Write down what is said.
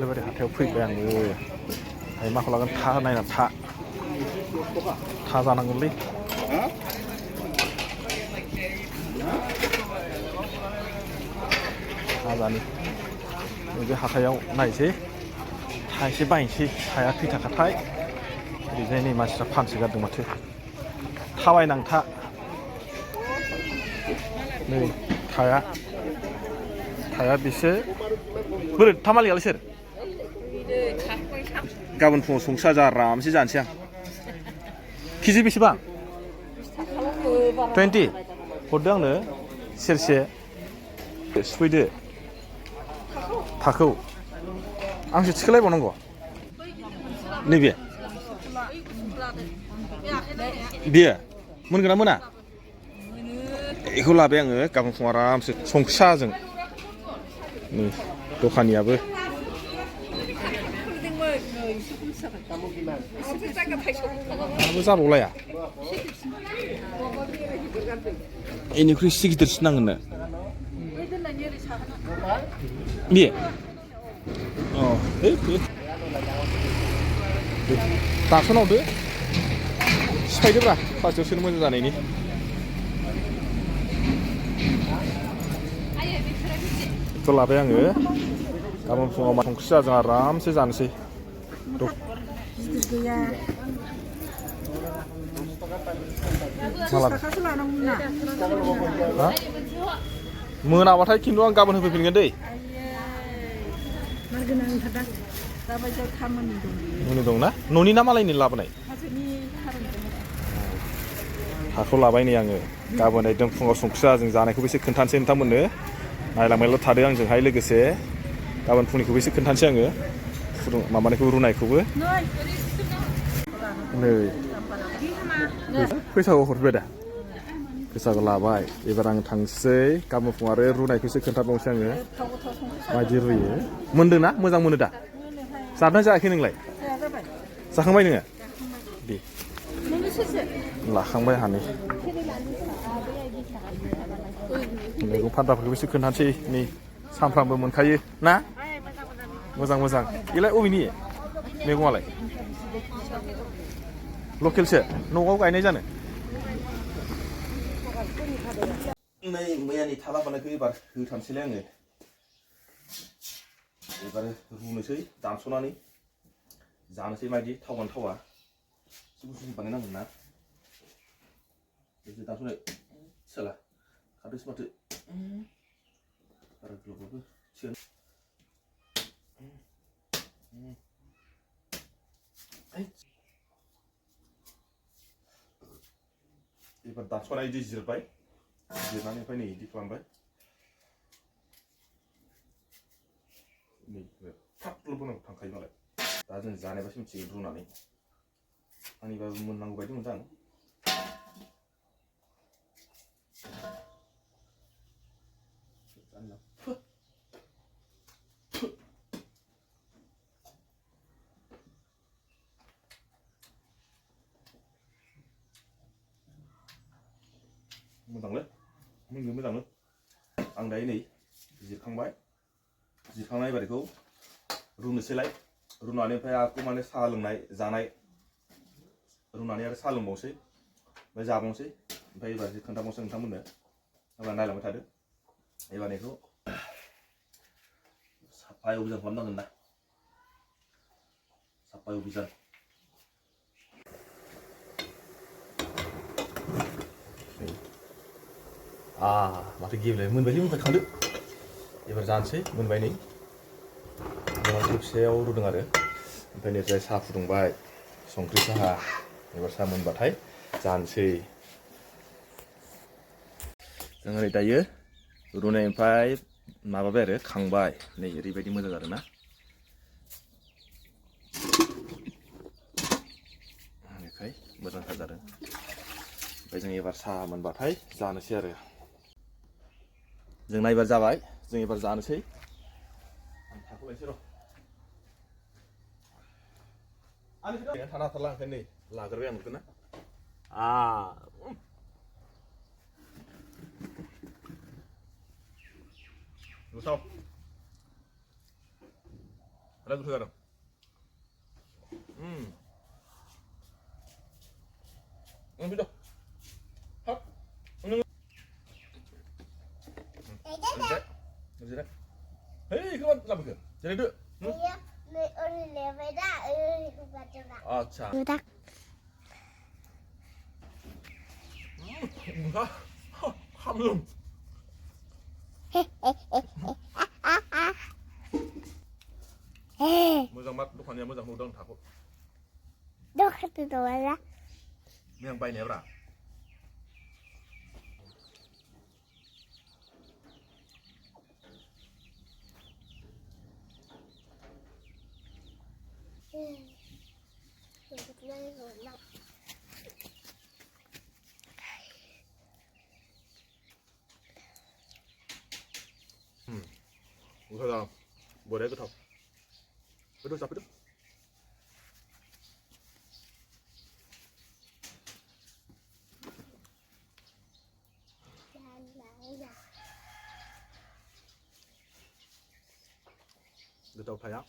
बेबायदि हाथायाव फैबाय आङो दायो मा खालामगोन था नायना था जानांगोनलै था जानि बे हाथायाव नायसै था एसे बायनोसै थाया खैथाखाथाय ओरैजाय नै मानसिफ्रा फानसोगारदों माथो था बायनां था नै थाया बेसे बोरै थामालियालाय सोर गाबोन फुङाव संसा जा आरामसे जानोसै आं केजि बेसेबां 20 हरदो आंनो सेरसे सुफैदो थाखौ आंसो थिखोलायबावनांगौ नैबे बेयो मोनगोन ना मोना बेखौ लाबाय आङो गाबोन फुङाव आरामसे संसाजों नै दखानियाबो आंबो जाबावलाया बेनिख्रुइ एसे गिदिरसिन नांगोननो बेयो अ दासोनावदो सिफायदोब्रा प्लास्टिकआव सोनो मोजां जानायनि बेखौ लाबाय आङो गाबोन फुङाव मा संख्रि जाजों आरामसे जानोसै मोनाबाथाय खिन्थु आं गाबोन होफैफिनगोन दै मोनि दंना न'नि ना मालायनि लाबोनाय हाखौ लाबाय नै आङो गाबोन एकदम फुङाव संख्रि जाजों जानायखौबो एसे खोन्थानोसै नोंथांमोननो नायलांनायल' थादो आंजोंहाय लोगोसे गाबोन फुंनिखौबो एसे खोन्थानोसै आङो माबानायखौ रुनायखौबो नै फैसाखौ हरबाय दा फैसाखौ लाबाय एबार आं थांसै गाबोन फुङाव आरो रुनायखौसो खोन्थाबावनोसै आङो माबायदि रुयो मोनदों ना मोजां मोनो दा जादोंना जायाखै नोंलाय जाखांबाय नोङो दे लाखांबाय हानै मैगं फान्दाफोरखौबो एसे खोन्थानोसै नै सानफ्रामबो मोनखायो ना मोजां बेलाय अबेनि मैगङालाय लकेलसो न'आव गायनाय जानो नै मैयानि था लाबोनायखौ एबार होथारसैलाय आङो एबार रुनोसै दानस'नानै जानोसै मायदि थावगोन थावा एसे गुसु बानायनांगोन ना एसे दानस'नाय सोला खादोसो माथो बारा गोलावबाबो थिगानो एबार दानस'नाय इदि जिरबाय जिरनानै ओमफ्राय नै इदि खालामबाय नै थाबल' बोनांगौ थांखायो मालाय दा जों जानायबासो मिथिगोन रुनानै आंनिबाबो मोननांगौ बायदि मोनदां मोजांलै मोजांलै आं दायो नै जिरखांनाय एबार बेखौ रुनोसैलाय रुनानै ओमफ्राय आखौ माने साहा लोंनाय जानाय रुनानै आरो साहा लोंबावनोसै ओमफ्राय जाबावनोसै ओमफ्राय एबार एसे खोन्थाबावनोसै नोंथांमोननो अब्ला नायलांबाय थादो एबार बेखौ साफायाव अभिजान खालामनांगोन ना साफायाव अभिजान माथो गेब्लेबाय मोनबाय खांदो एबार जानोसै मोनबाय नै फिसायाव रुदों आरो ओमफ्राय निफ्राय साहा फुदुंबाय संख्रि साहा एबार साहा मोनबाथाय जानोसै जों ओरै दायो रुनायनिफ्राय माबाबाय आरो खांबाय नै ओरैबायदि मोजां जादों ना बेनिखाय मोजांथार जादों ओमफ्राय जों एबार साहा मोनबाथाय जानोसै आरो जोंना एबार जाबाय जों एबार जानोसै आं थाखौ लायसै र' आंनि थानो हाथारला ओंखायनो नै लाग्रोबाय आं नुगोन ना गोथाव อะไรกูเถื่อนพี่ดูครับได้เฮ้ยขึ้นมาลำเกินจะได้ด้วยอ๋อใช่ครับคำลุงมือจังมัดทุกคนเนี่ยมือจังหูต้องถักเมี่ยงไปเนี่ยปะกูเท่าไหร่บัวได้ก็ทำไปดูจับไปดูเดี๋ยวเราพยายาม